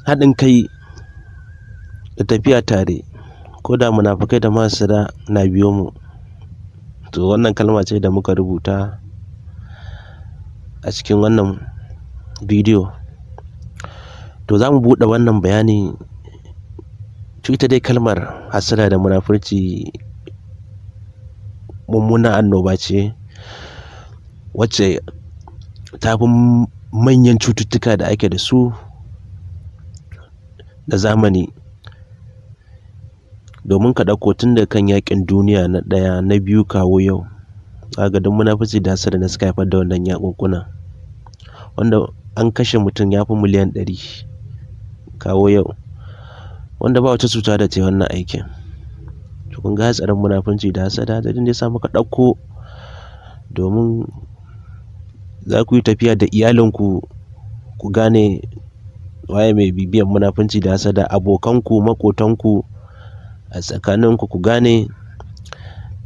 haɗin kai da tafiya tare, ko da munafukai da mahasada na biyo mu. To wannan kalma ce da muka rubuta a cikin wannan bidiyo. To za mu buɗe wannan bayani. Ita dai kalmar hasada da munafurci mummuna annoba ce wacce ta fi manyan cututtuka da ake da su da zamani. Domin ka ɗauko tun da kan yaƙin duniya na ɗaya na biyu kawo yau, kaga duk munafurci da hasada da suka haifar da wannan yaƙunƙuna, wanda an kashe mutum ya fi miliyan 100 kawo yau, wanda ba wata cuta da ta yi wannan aikin. To kun ga hatsarin munafurci da hasada, da ya sa muka ɗauko domin za ku yi tafiya da iyalinku ku gane waye mai bibiyan munafurci da hasada, abokanku, maƙotanku, a tsakaninku ku gane.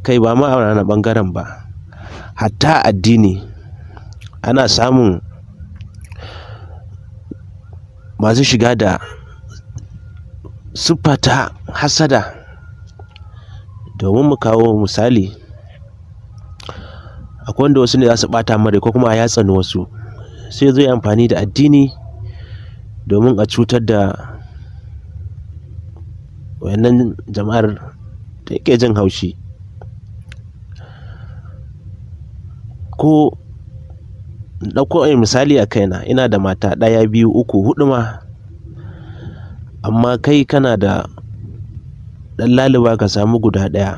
Kai ba ma a wani ɓangaren ba, hatta addini ana samun masu shiga da siffa ta hasada. Domin mu kawo misali, akwai wanda wasu ne za su ɓata mare ko kuma ya tsani wasu, sai zai amfani da addini domin a cutar da wayannan jama'ar da yake jin haushi. Ko ɗauko misali a kaina, ina da mata 1, 2, 3, 4 ma, amma kai kana da ɗan laluba ka samu guda 1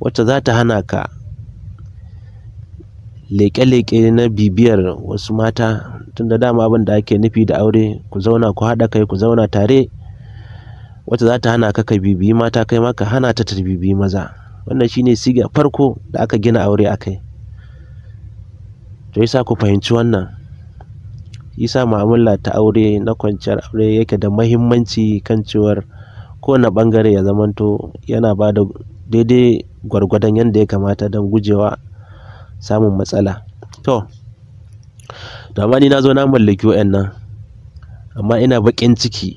wacce za ta hana ka leƙe-leƙe na bibiyar wasu mata. Tun da dama abin da ake nufi da aure ku zauna ku haɗa kai ku zauna tare, wacce za ta hana ka ka bibiyi mata, kai ma ka hana ta ta bibiyi maza. Wannan shine siga farko da aka gina aure a kai. To yasa ku fahimci wannan, yasa mu'amala ta aure na kwanciyar aure yake da mahimmanci, kan cewar kowane ɓangare ya zamanto yana ba da daidai gwargwadon yadda ya kamata don gujewa samun matsala. To amma ni na zo na mallaki wa'annan, amma ina baƙin ciki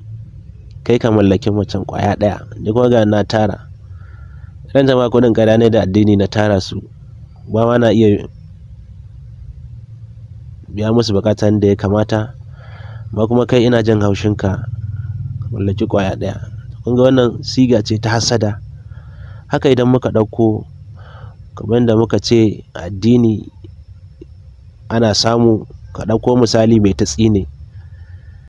kai ka mallaki macen ƙwaya 1, ni kuma ga na tara. Idan jama'a kuɗin ƙarya ne da addini na tara su, ba ma na iya biya musu buƙatan da ya kamata, amma kuma kai ina jin haushinka mallaki ƙwaya 1. Kun ga wannan siga ce ta hasada. Haka idan muka ɗauko kamar yadda muka ce addini ana samu, ka ɗauko misali mai tatsi ne,